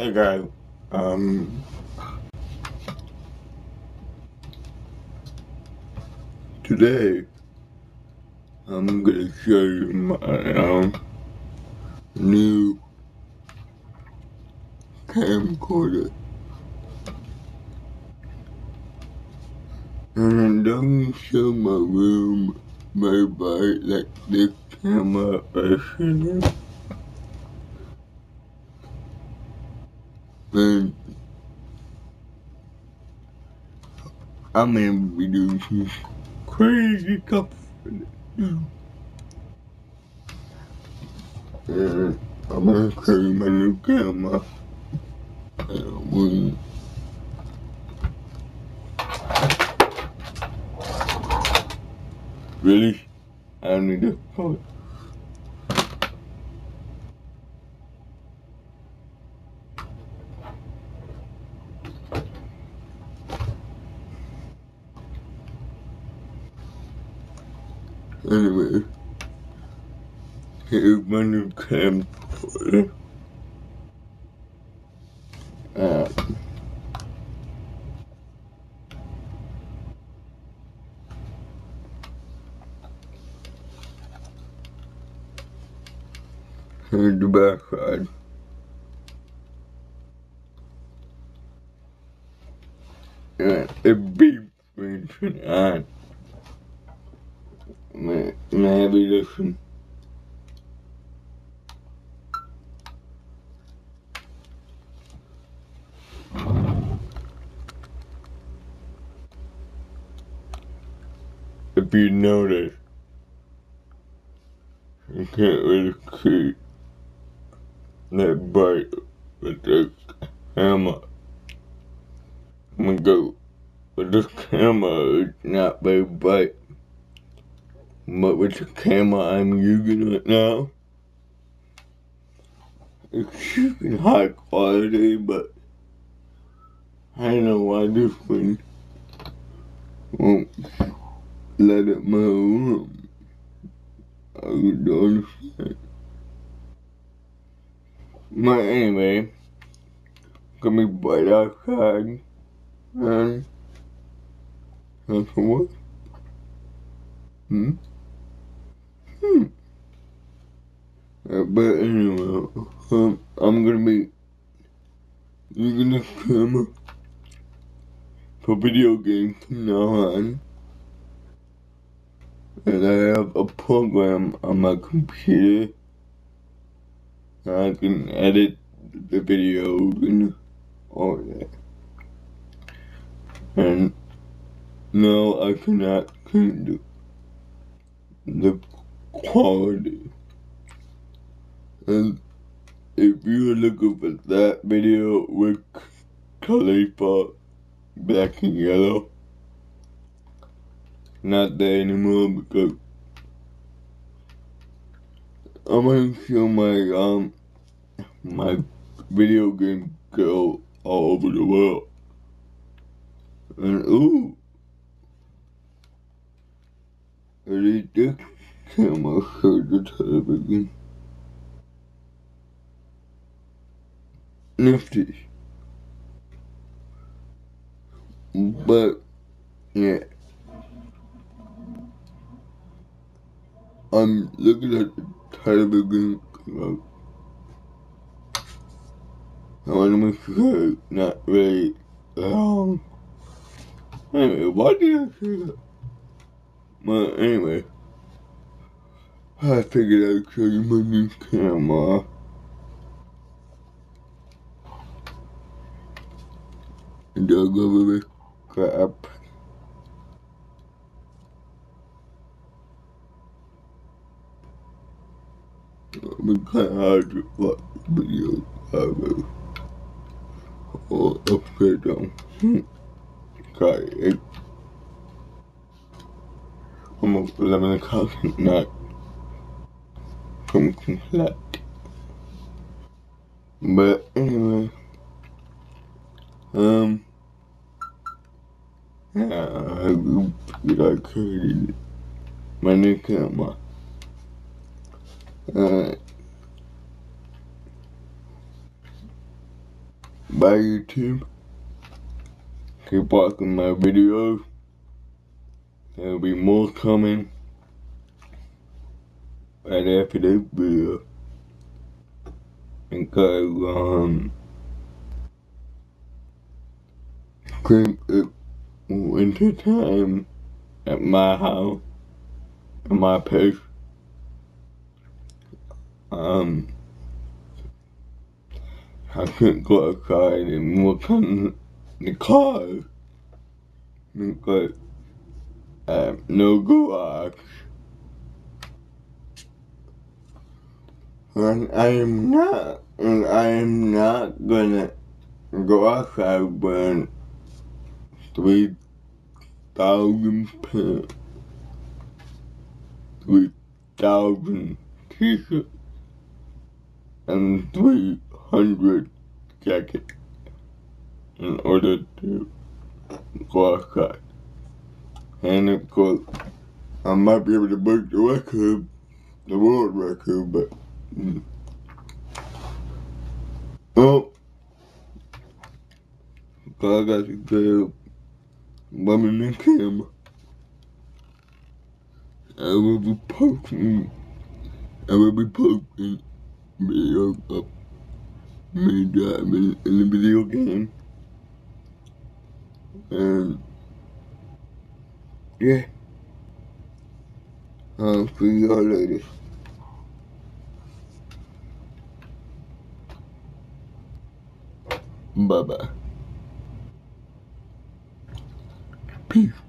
Hey guys, um, today I'm gonna show you my new camcorder, and I'm gonna show my room, my bike, like the camera person, and I'm gonna be doing some crazy stuff. And I'm gonna show you my new camera. And really, I need to put. Anyway, here's my new camcorder. Here's the back side. And it beeps when it's on. Maybe listen. If you notice, you can't really see that bright with the camera. I'm gonna go with this camera, it's not very bright. But with the camera I'm using right now, it's shooting high quality, but I don't know why this one won't let it move. I don't understand. But anyway, gonna be bright outside, and that's what? But anyway, I'm gonna be using this camera for video games from now on. And I have a program on my computer that I can edit the videos and all that. And now I cannot change the quality. And if you're looking for that video with Khalifa black and yellow, not there anymore because I'm gonna show my video game girl all over the world. And ooh, really this camera shows the television. Nifty. But yeah, I'm looking at the television. I want to make sure it's not very long. Anyway, why did I say that? Well, anyway, I figured I'd show you my new camera. And don't go with this crap. I'm kind of hard to watch videos ever. Or upside down. Sorry, it's almost 11 o'clock at night. From flat. But anyway, yeah, I figured I created my new camera. Bye YouTube. Keep watching my videos. There'll be more coming right after this video. Because it's winter time at my house, at my place. I couldn't go outside and work on the cars because I have no garage. And I am not gonna go outside when 3,000 pounds, 3,000 t-shirts, and 300 jackets in order to go outside. And of course, I might be able to break the record, the world record, but well, I got to go Brand-new Camcorder. I will be posting videos of me driving in the video game. And yeah, I'll see y'all later. Bye bye. Peace.